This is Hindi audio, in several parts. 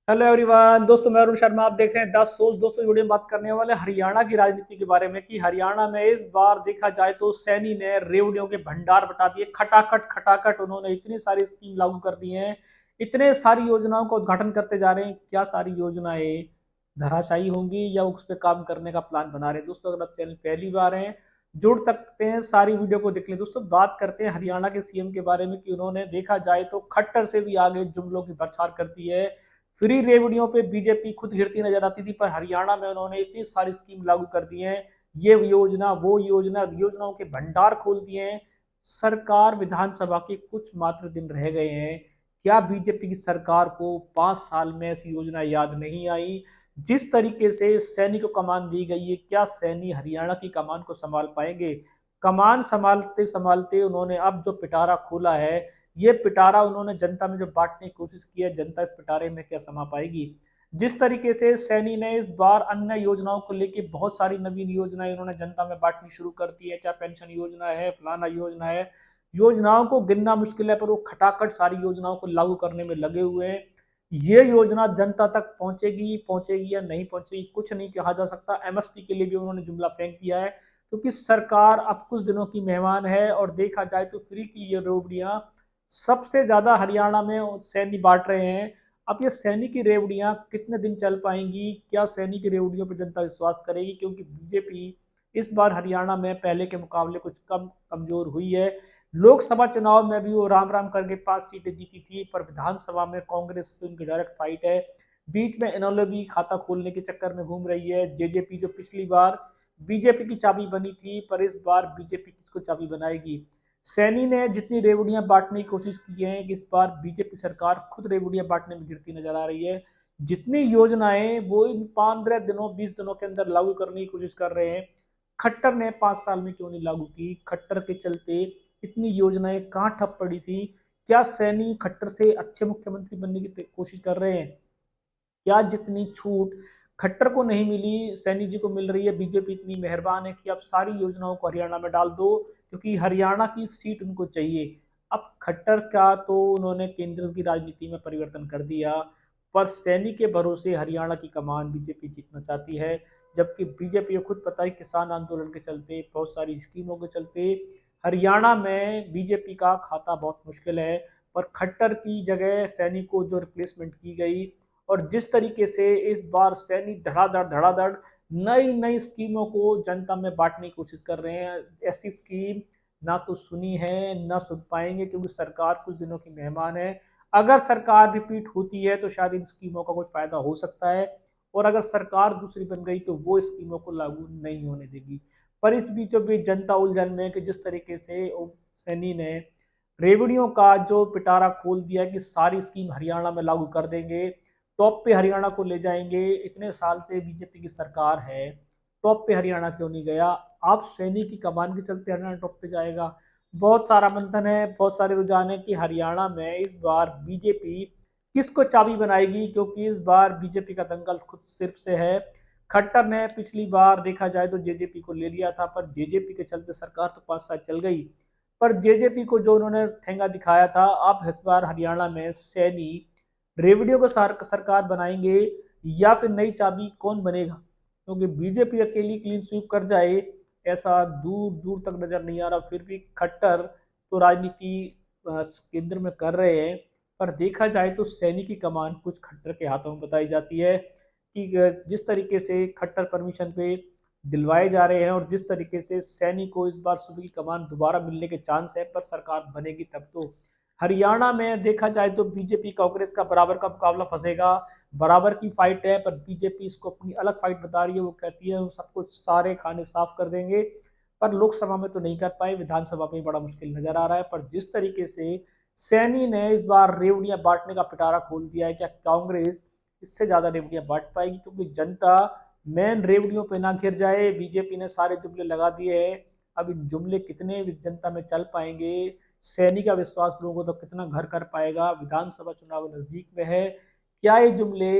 हेलो एवरीवन, दोस्तों मैं अरुण शर्मा। आप देख रहे हैं 10 सोच। दोस्तों वीडियो में बात करने वाले हरियाणा की राजनीति के बारे में कि हरियाणा में इस बार देखा जाए तो सैनी ने रेवड़ियों के भंडार बटा दिए। खटाखट खटाखट उन्होंने इतनी सारी स्कीम लागू कर दी हैं, इतने सारी योजनाओं का उद्घाटन करते जा रहे हैं। क्या सारी योजनाएं धराशायी होंगी या उस पर काम करने का प्लान बना रहे हैं? दोस्तों अगर आप चैनल पहली बार हैं, जुड़ सकते हैं, सारी वीडियो को देख लें। दोस्तों बात करते हैं हरियाणा के सीएम के बारे में कि उन्होंने देखा जाए तो खट्टर से भी आगे जुमलों की बरसात कर दी है। फ्री रेवड़ियों पे बीजेपी खुद गिरती नजर आती थी, पर हरियाणा में उन्होंने इतनी सारी स्कीम लागू कर दी है। ये योजना वो योजना, योजनाओं के भंडार खोल दिए हैं। सरकार विधानसभा के कुछ मात्र दिन रह गए हैं। क्या बीजेपी की सरकार को 5 साल में ऐसी योजना याद नहीं आई? जिस तरीके से सैनी को कमान दी गई है, क्या सैनी हरियाणा की कमान को संभाल पाएंगे? कमान संभालते संभालते उन्होंने अब जो पिटारा खोला है, ये पिटारा उन्होंने जनता में जो बांटने की कोशिश की है, जनता इस पिटारे में क्या समा पाएगी? जिस तरीके से सैनी ने इस बार अन्य योजनाओं को लेके बहुत सारी नवीन योजनाएं उन्होंने जनता में बांटनी शुरू कर दी है, चाहे पेंशन योजना है, फलाना योजना है। योजनाओं को गिनना मुश्किल है, पर वो खटाखट सारी योजनाओं को लागू करने में लगे हुए हैं। ये योजना जनता तक पहुंचेगी पहुंचेगी या नहीं पहुंचेगी, कुछ नहीं कहा जा सकता। एमएसपी के लिए भी उन्होंने जुमला फेंक दिया है, क्योंकि सरकार अब कुछ दिनों की मेहमान है। और देखा जाए तो फ्री की ये रेवड़ियां सबसे ज्यादा हरियाणा में सैनी बांट रहे हैं। अब ये सैनी की रेवड़ियां कितने दिन चल पाएंगी? क्या सैनी की रेवड़ियों पर जनता विश्वास करेगी? क्योंकि बीजेपी इस बार हरियाणा में पहले के मुकाबले कुछ कम कमजोर हुई है। लोकसभा चुनाव में भी वो राम राम करके 5 सीटें जीती थी, पर विधानसभा में कांग्रेस से उनकी डायरेक्ट फाइट है। बीच में इन्होंने भी खाता खोलने के चक्कर में घूम रही है। जेजेपी जो पिछली बार बीजेपी की चाबी बनी थी, पर इस बार बीजेपी किसको चाबी बनाएगी? सैनी ने जितनी रेवड़ियां बांटने की कोशिश की है, कि इस बार बीजेपी सरकार खुद रेवड़ियां बांटने में गिरती नजर आ रही है। जितनी योजनाएं वो इन 15 दिनों 20 दिनों के अंदर लागू करने की कोशिश कर रहे हैं। खट्टर ने 5 साल में क्यों नहीं लागू की? खट्टर के चलते इतनी योजनाएं कहाँ ठप पड़ी थी? क्या सैनी खट्टर से अच्छे मुख्यमंत्री बनने की कोशिश कर रहे हैं? क्या जितनी छूट खट्टर को नहीं मिली, सैनी जी को मिल रही है? बीजेपी इतनी मेहरबान है कि अब सारी योजनाओं को हरियाणा में डाल दो, क्योंकि हरियाणा की सीट उनको चाहिए। अब खट्टर का तो उन्होंने केंद्र की राजनीति में परिवर्तन कर दिया, पर सैनी के भरोसे हरियाणा की कमान बीजेपी जीतना चाहती है। जबकि बीजेपी को खुद पता है, किसान आंदोलन के चलते, बहुत सारी स्कीमों के चलते हरियाणा में बीजेपी का खाता बहुत मुश्किल है। पर खट्टर की जगह सैनी को जो रिप्लेसमेंट की गई, और जिस तरीके से इस बार सैनी धड़ाधड़ धड़ाधड़ नई नई स्कीमों को जनता में बांटने की कोशिश कर रहे हैं। ऐसी स्कीम ना तो सुनी है, ना सुन पाएंगे, क्योंकि सरकार कुछ दिनों की मेहमान है। अगर सरकार रिपीट होती है तो शायद इन स्कीमों का कुछ फायदा हो सकता है, और अगर सरकार दूसरी बन गई तो वो स्कीमों को लागू नहीं होने देगी। पर इस बीचों बीच जनता उलझन में कि जिस तरीके से सैनी ने रेवड़ियों का जो पिटारा खोल दिया कि सारी स्कीम हरियाणा में लागू कर देंगे, टॉप पे हरियाणा को ले जाएंगे। इतने साल से बीजेपी की सरकार है, टॉप पे हरियाणा क्यों नहीं गया? आप सैनी की कमान के चलते हरियाणा टॉप पे जाएगा? बहुत सारा मंथन है, बहुत सारे रुझान है कि हरियाणा में इस बार बीजेपी किसको चाबी बनाएगी, क्योंकि इस बार बीजेपी का दंगल खुद सिर्फ से है। खट्टर ने पिछली बार देखा जाए तो जेजेपी को ले लिया था, पर जेजेपी के चलते सरकार तो 5 साल चल गई। पर जेजेपी को जो उन्होंने ठेंगा दिखाया था, अब इस बार हरियाणा में सैनी रेवड़ियों को सरकार बनाएंगे, या फिर नई चाबी कौन बनेगा? क्योंकि बीजेपी अकेली क्लीन स्वीप कर जाए ऐसा दूर दूर तक नजर नहीं आ रहा। फिर भी खट्टर तो राजनीति केंद्र में कर रहे हैं, पर देखा जाए तो सैनी की कमान कुछ खट्टर के हाथों में बताई जाती है। कि जिस तरीके से खट्टर परमिशन पे दिलवाए जा रहे हैं, और जिस तरीके से सैनी को इस बार सूबे की कमान दोबारा मिलने के चांस है, पर सरकार बनेगी तब तो। हरियाणा में देखा जाए तो बीजेपी कांग्रेस का बराबर का मुकाबला फंसेगा। बराबर की फाइट है, पर बीजेपी इसको अपनी अलग फाइट बता रही है। वो कहती है वो सब कुछ सारे खाने साफ कर देंगे, पर लोकसभा में तो नहीं कर पाए, विधानसभा में बड़ा मुश्किल नजर आ रहा है। पर जिस तरीके से सैनी ने इस बार रेवड़ियां बांटने का पिटारा खोल दिया है, क्या कांग्रेस इससे ज्यादा रेवड़ियां बांट पाएगी? क्योंकि जनता मेन रेवड़ियों पे ना घिर जाए। बीजेपी ने सारे जुमले लगा दिए हैं, अब इन जुमले कितने जनता में चल पाएंगे? सैनी का विश्वास लोगों को तो कितना घर कर पाएगा? विधानसभा चुनाव नजदीक में है, क्या ये जुमले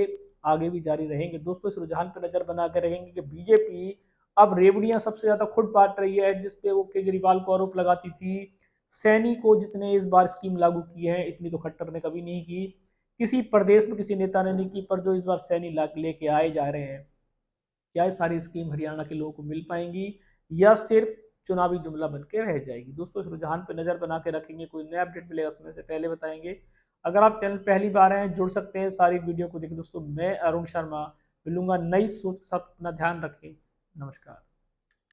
आगे भी जारी रहेंगे? दोस्तों इस रुझान पर नजर बना कर रहेंगे कि बीजेपी अब रेवड़ियां सबसे ज्यादा खुद बांट रही है, जिसपे वो केजरीवाल को आरोप लगाती थी। सैनी को जितने इस बार स्कीम लागू की है, इतनी तो खट्टर ने कभी नहीं की। किसी प्रदेश में किसी नेता ने नहीं की, पर जो इस बार सैनी लेके आए जा रहे हैं, क्या ये सारी स्कीम हरियाणा के लोगों को मिल पाएंगी या सिर्फ चुनावी जुमला बन के रह जाएगी। दोस्तों इस रुझान पर नजर बना के रखेंगे, कोई नया अपडेट मिलेगा समय से पहले बताएंगे। अगर आप चैनल पहली बार हैं जुड़ सकते हैं सारी वीडियो को देखें। दोस्तों मैं अरुण शर्मा मिलूंगा नई सोच के साथ, अपना ध्यान रखें। नमस्कार।